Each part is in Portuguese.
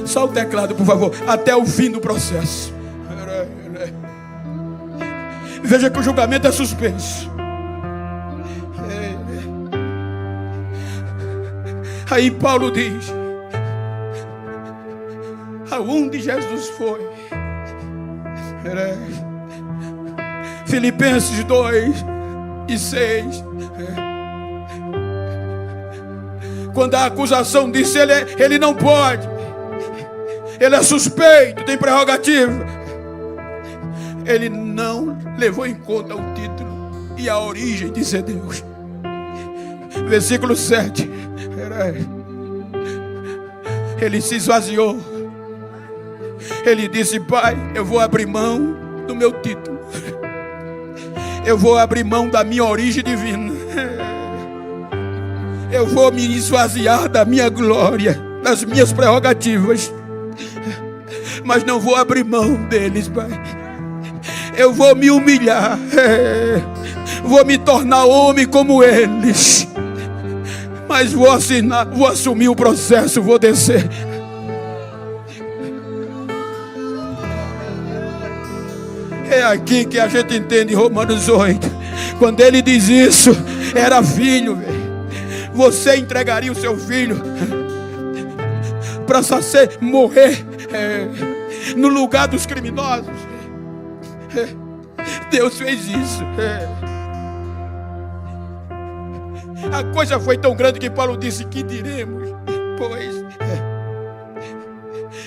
Só o teclado, por favor. Até o fim do processo. Veja que o julgamento é suspenso. Aí Paulo diz: aonde Jesus foi? Filipenses 2:6. Quando a acusação disse ele não pode, ele é suspeito, tem prerrogativa, ele não levou em conta o título e a origem de ser Deus. Versículo 7. Ele se esvaziou. Ele disse: Pai, eu vou abrir mão do meu título, eu vou abrir mão da minha origem divina, eu vou me esvaziar da minha glória, das minhas prerrogativas, mas não vou abrir mão deles, Pai. Eu vou me humilhar, vou me tornar homem como eles, mas vou assumir o processo, vou descer. É aqui que a gente entende Romanos 8. Quando ele diz isso, era filho, velho. Você entregaria o seu filho para morrer no lugar dos criminosos? Deus fez isso. A coisa foi tão grande que Paulo disse: que diremos? Pois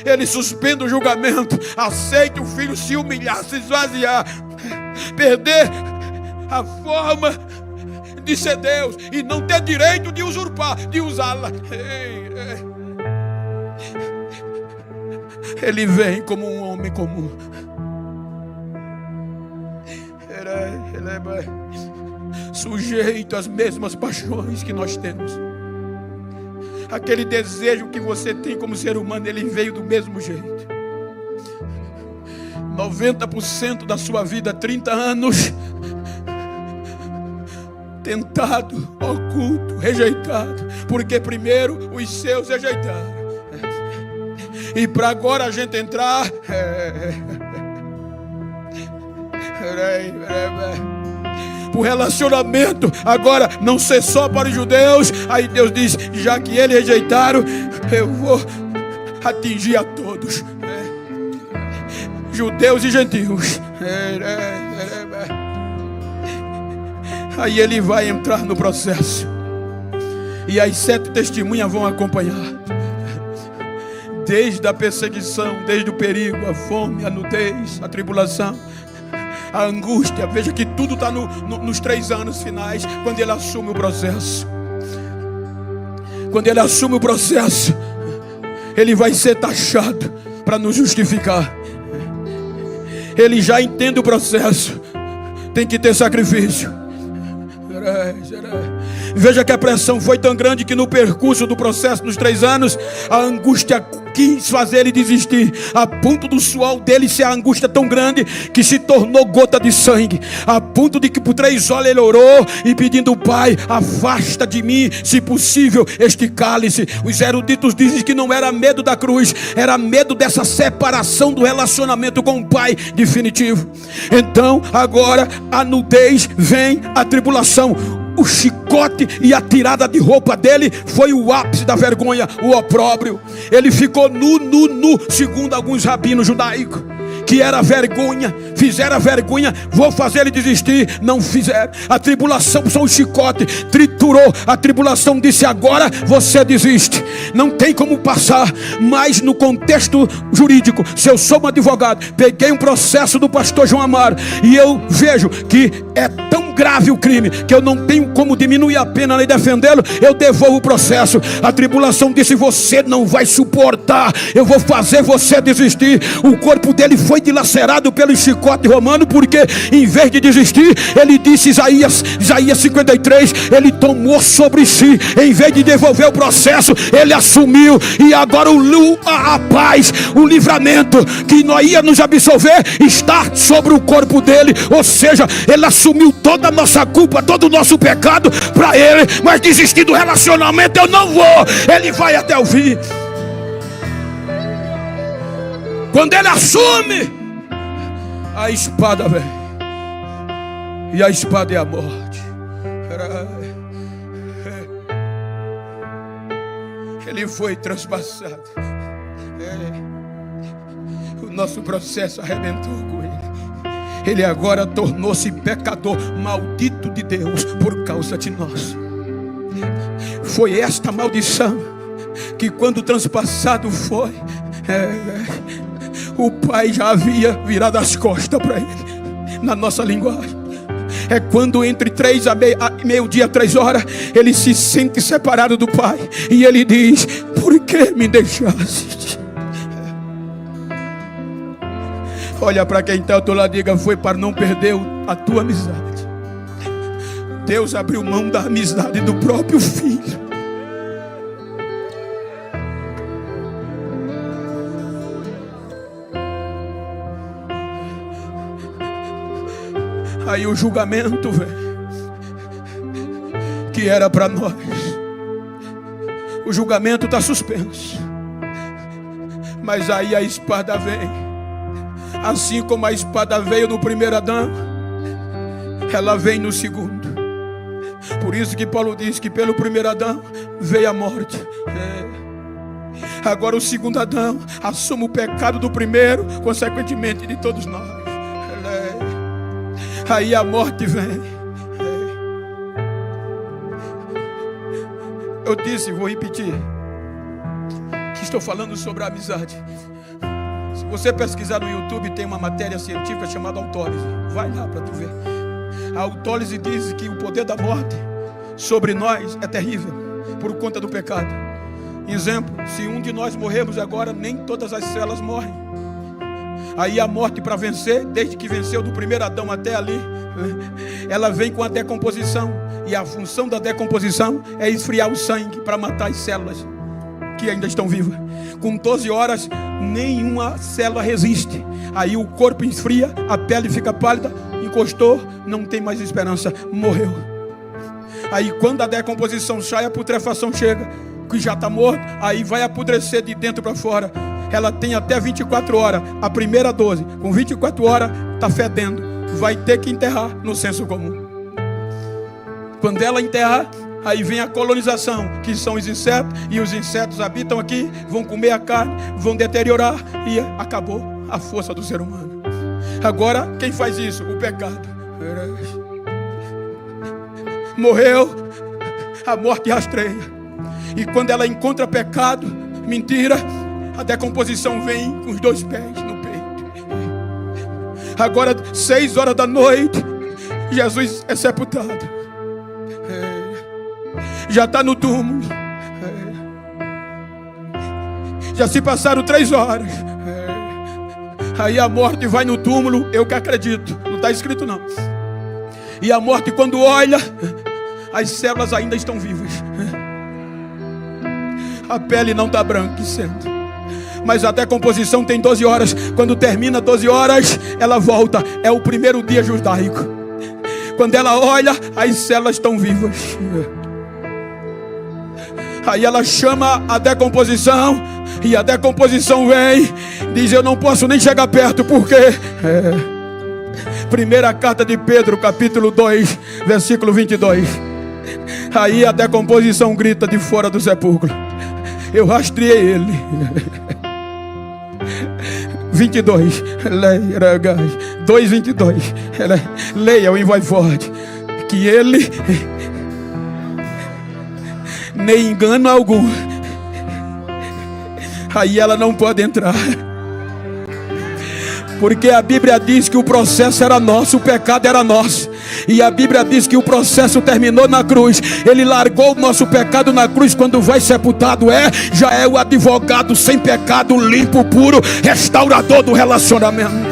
ele suspende o julgamento, aceita o filho se humilhar, se esvaziar, perder a forma de ser Deus e não ter direito de usurpar, de usá-la. Ele vem como um homem comum. Ele é sujeito às mesmas paixões que nós temos. Aquele desejo que você tem como ser humano, ele veio do mesmo jeito. 90% da sua vida, 30 anos, tentado, oculto, rejeitado, porque primeiro os seus rejeitaram, e para agora a gente entrar o relacionamento agora não ser só para os judeus. Aí Deus diz: já que eles rejeitaram, eu vou atingir a todos, judeus e gentios. Aí ele vai entrar no processo, e as 7 testemunhas vão acompanhar, desde a perseguição, desde o perigo, a fome, a nudez, a tribulação, a angústia. Veja que tudo está nos 3 anos finais, quando ele assume o processo. Quando ele assume o processo, ele vai ser taxado para nos justificar. Ele já entende o processo, tem que ter sacrifício. Veja que a pressão foi tão grande que no percurso do processo, nos 3 anos, a angústia quis fazer ele desistir, a ponto do suor dele ser a angústia tão grande que se tornou gota de sangue, a ponto de que por 3 horas ele orou e pedindo: Pai, afasta de mim, se possível, este cálice. Os eruditos dizem que não era medo da cruz, era medo dessa separação do relacionamento com o Pai definitivo. Então agora a nudez vem, a tribulação, o chicote e a tirada de roupa dele foi o ápice da vergonha, o opróbrio. Ele ficou nu, segundo alguns rabinos judaicos, que era vergonha. Fizeram a vergonha, vou fazer ele desistir, não fizeram. A tribulação só o chicote triturou. A tribulação disse: agora você desiste, não tem como passar. Mas no contexto jurídico, se eu sou um advogado, peguei um processo do pastor João Amaro e eu vejo que é tão grave o crime que eu não tenho como diminuir a pena nem defendê-lo, eu devolvo o processo. A tribulação disse: você não vai suportar, eu vou fazer você desistir. O corpo dele foi dilacerado pelo chicote romano, porque em vez de desistir, ele disse, Isaías 53, ele tomou sobre si, em vez de devolver o processo, ele assumiu. E agora a paz, o livramento que nós ia nos absolver está sobre o corpo dele. Ou seja, ele assumiu toda toda a nossa culpa, todo o nosso pecado para Ele, mas desistir do relacionamento eu não vou. Ele vai até o fim. Quando Ele assume, a espada vem, e a espada é a morte. Ele foi transpassado. O nosso processo arrebentou com Ele. Ele agora tornou-se pecador, maldito de Deus por causa de nós. Foi esta maldição que, quando transpassado foi, o Pai já havia virado as costas para Ele. Na nossa linguagem, é quando entre 3 a meio-dia, 3 horas, Ele se sente separado do Pai, e Ele diz: por que me deixaste? Olha para quem está ao teu lado, diga: foi para não perder a tua amizade. Deus abriu mão da amizade do próprio Filho. Aí o julgamento vem, que era para nós. O julgamento está suspenso, mas aí a espada vem. Assim como a espada veio no primeiro Adão, ela vem no segundo. Por isso que Paulo diz que pelo primeiro Adão veio a morte. Agora o segundo Adão assume o pecado do primeiro, consequentemente de todos nós. Aí a morte vem. Eu disse, vou repetir, que estou falando sobre a amizade. Se você pesquisar no YouTube, tem uma matéria científica chamada autólise. Vai lá para tu ver. A autólise diz que o poder da morte sobre nós é terrível por conta do pecado. Exemplo, se um de nós morrermos agora, nem todas as células morrem. Aí a morte, para vencer, desde que venceu do primeiro Adão até ali, ela vem com a decomposição. E a função da decomposição é esfriar o sangue para matar as células que ainda estão vivas. Com 12 horas, nenhuma célula resiste. Aí o corpo esfria, a pele fica pálida, encostou, não tem mais esperança, morreu. Aí quando a decomposição sai, a putrefação chega, que já está morto, aí vai apodrecer de dentro para fora. Ela tem até 24 horas, a primeira 12, com 24 horas está fedendo, vai ter que enterrar no senso comum. Quando ela enterrar, aí vem a colonização, que são os insetos, e os insetos habitam aqui, vão comer a carne, vão deteriorar, e acabou a força do ser humano. Agora, quem faz isso? O pecado. Morreu, a morte rastreia. E quando ela encontra pecado, mentira, a decomposição vem com os 2 pés no peito. Agora, 6 horas da noite, Jesus é sepultado. Já está no túmulo. Já se passaram 3 horas. Aí a morte vai no túmulo, eu que acredito, não está escrito não. E a morte, quando olha, as células ainda estão vivas. A pele não está branquecendo, mas a decomposição tem 12 horas. Quando termina 12 horas, ela volta. É o primeiro dia judaico. Quando ela olha, as células estão vivas. Aí ela chama a decomposição, e a decomposição vem, diz: eu não posso nem chegar perto, porque primeira carta de Pedro, capítulo 2, versículo 22. Aí a decomposição grita de fora do sepulcro: eu rastreei ele. 22, 2:22. Leia em voz forte, que ele nem engano algum. Aí ela não pode entrar, porque a Bíblia diz que o processo era nosso, o pecado era nosso. E a Bíblia diz que o processo terminou na cruz. Ele largou o nosso pecado na cruz. Quando vai sepultado, já é o advogado sem pecado, limpo, puro, restaurador do relacionamento.